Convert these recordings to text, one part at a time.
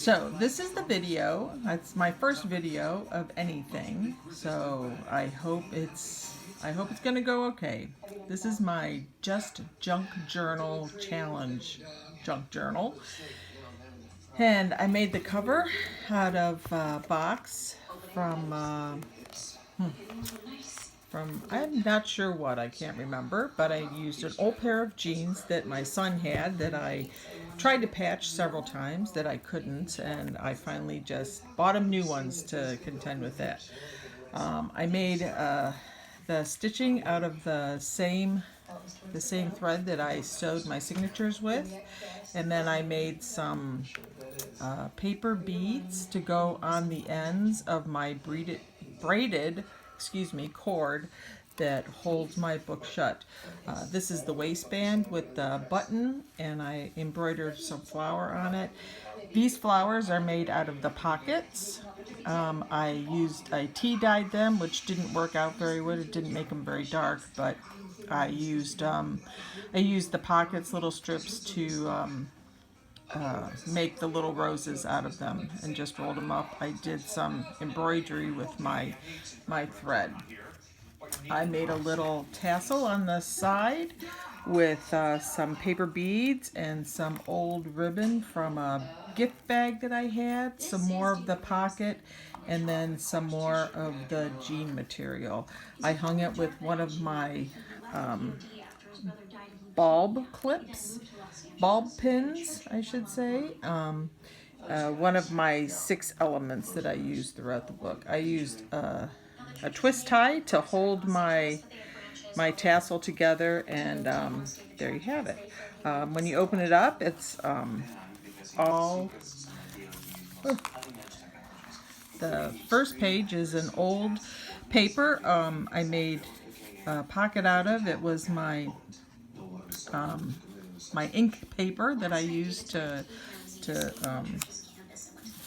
So this is the video. It's my first video of anything. So I hope it's gonna go okay. This is my Just Junk Journal Challenge junk journal. And I made the cover out of a box from I'm not sure what, I can't remember, but I used an old pair of jeans that my son had that I tried to patch several times that I couldn't, and I finally just bought him new ones to contend with that. I made the stitching out of the same thread that I sewed my signatures with, and then I made some paper beads to go on the ends of my braided cord that holds my book shut. This is the waistband with the button, and I embroidered some flower on it. These flowers are made out of the pockets. I tea-dyed them, which didn't work out very well. It didn't make them very dark, but I used the pockets, little strips, to make the little roses out of them and just rolled them up. I did some embroidery with my thread. I made a little tassel on the side with some paper beads and some old ribbon from a gift bag that I had, some more of the pocket, and then some more of the jean material. I hung it with one of my bulb pins, I should say. One of my 6 elements that I used throughout the book. I used a twist tie to hold my tassel together, and there you have it. When you open it up, it's all... The first page is an old paper I made a pocket out of. It was my ink paper that I used to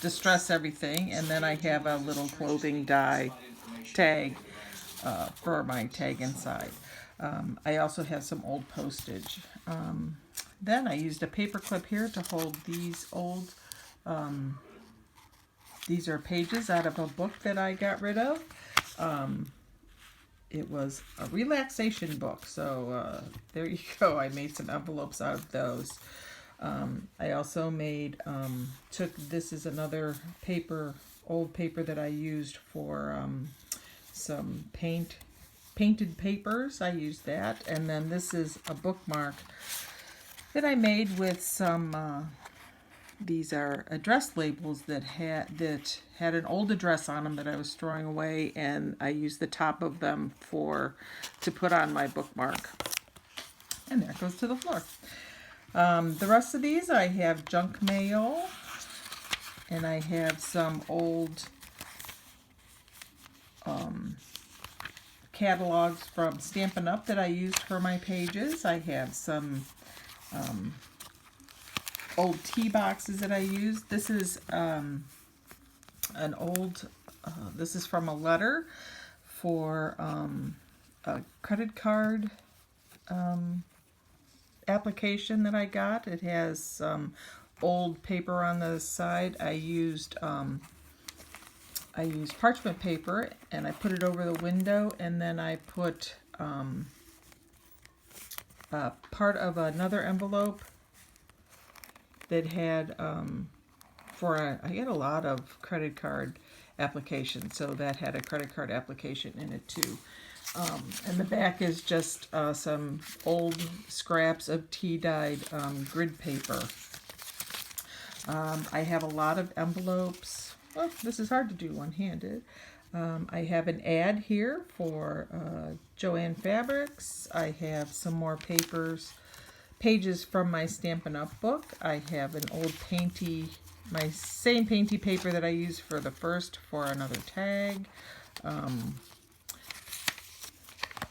distress everything, and then I have a little clothing dye tag for my tag inside. I also have some old postage. Then I used a paper clip here to hold these old, these are pages out of a book that I got rid of. It was a relaxation book, so there you go. I made some envelopes out of those. I also made, this is another paper, old paper that I used for some painted papers. I used that. And then this is a bookmark that I made with some, these are address labels that had an old address on them that I was throwing away, and I used the top of them to put on my bookmark. And there it goes to the floor. The rest of these, I have junk mail, and I have some old catalogs from Stampin' Up! That I used for my pages. I have some old tea boxes that I used. This is an old, this is from a letter for a credit card application that I got. It has some old paper on the side. I used parchment paper, and I put it over the window, and then I put part of another envelope that had I get a lot of credit card applications, so that had a credit card application in it too. And the back is just some old scraps of tea-dyed grid paper. I have a lot of envelopes. Oh, this is hard to do one-handed. I have an ad here for Joann Fabrics. I have some more pages from my Stampin' Up! Book. I have an old my same painty paper that I used for the first for another tag.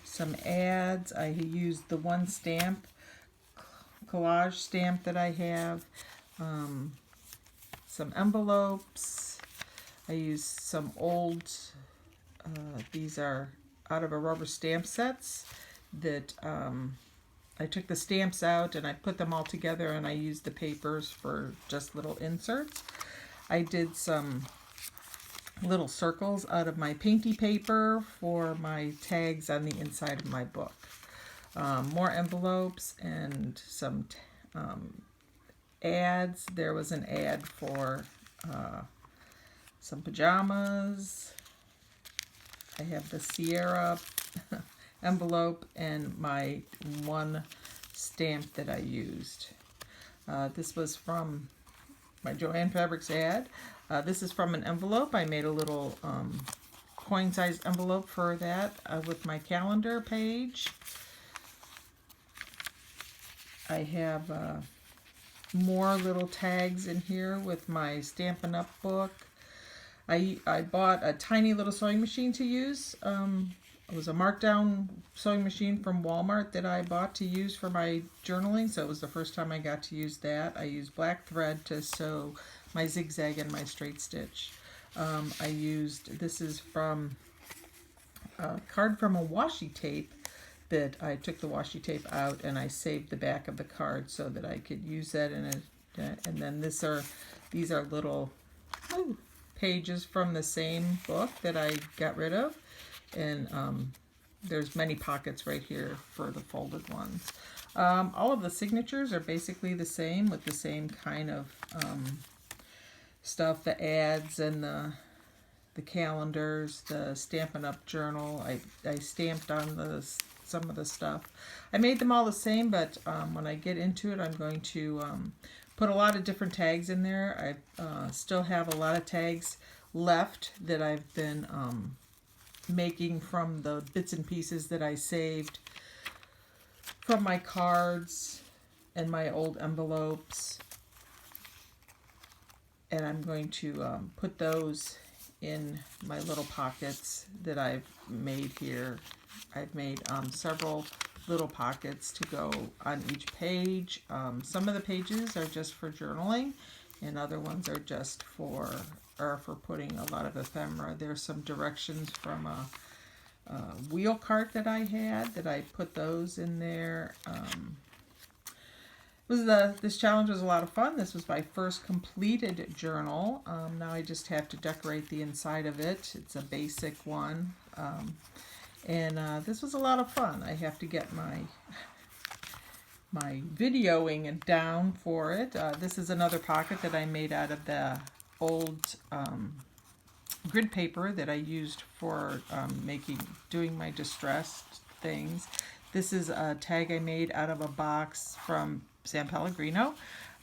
Some ads. I used the one stamp, collage stamp that I have. Some envelopes. I used some old, these are out of a rubber stamp sets that I took the stamps out and I put them all together, and I used the papers for just little inserts. I did some little circles out of my painty paper for my tags on the inside of my book. More envelopes and some ads. There was an ad for some pajamas. I have the Sierra envelope and my one stamp that I used. This was from my Joann Fabrics ad. This is from an envelope. I made a little coin-sized envelope for that with my calendar page. I have more little tags in here with my Stampin' Up book. I bought a tiny little sewing machine to use. It was a markdown sewing machine from Walmart that I bought to use for my journaling, so it was the first time I got to use that. I used black thread to sew my zigzag and my straight stitch. This is from a card from a washi tape that I took the washi tape out and I saved the back of the card so that I could use that in it. And then these are little pages from the same book that I got rid of. And there's many pockets right here for the folded ones. All of the signatures are basically the same with the same kind of stuff, the ads and the calendars, the Stampin' Up journal. I stamped on some of the stuff. I made them all the same, but when I get into it, I'm going to put a lot of different tags in there. I still have a lot of tags left that I've been making from the bits and pieces that I saved from my cards and my old envelopes. And I'm going to put those in my little pockets that I've made here. I've made several little pockets to go on each page. Some of the pages are just for journaling, and other ones are just for putting a lot of ephemera. There's some directions from a wheel cart that I had that I put those in there. This challenge was a lot of fun. This was my first completed journal. Now I just have to decorate the inside of it. It's a basic one. This was a lot of fun. I have to get my videoing down for it. This is another pocket that I made out of the old grid paper that I used for doing my distressed things. This is a tag I made out of a box from San Pellegrino,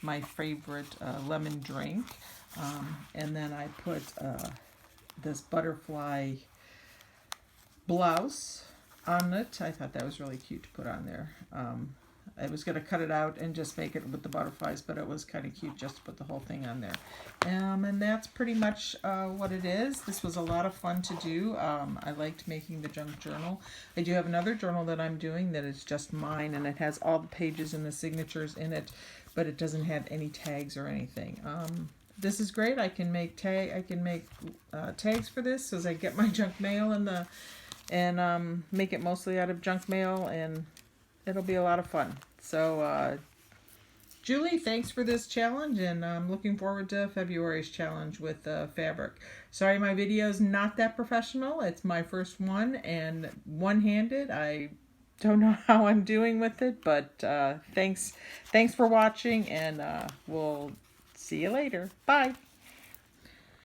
my favorite lemon drink. And then I put this butterfly blouse on it. I thought that was really cute to put on there. I was going to cut it out and just make it with the butterflies, but it was kind of cute just to put the whole thing on there. And that's pretty much what it is. This was a lot of fun to do. I liked making the junk journal. I do have another journal that I'm doing that is just mine, and it has all the pages and the signatures in it, but it doesn't have any tags or anything. This is great. I can make tags for this as I get my junk mail and make it mostly out of junk mail, and it'll be a lot of fun. So, Julie, thanks for this challenge, and I'm looking forward to February's challenge with fabric. Sorry my video's not that professional. It's my first one, and one-handed. I don't know how I'm doing with it, but thanks for watching, and we'll see you later. Bye.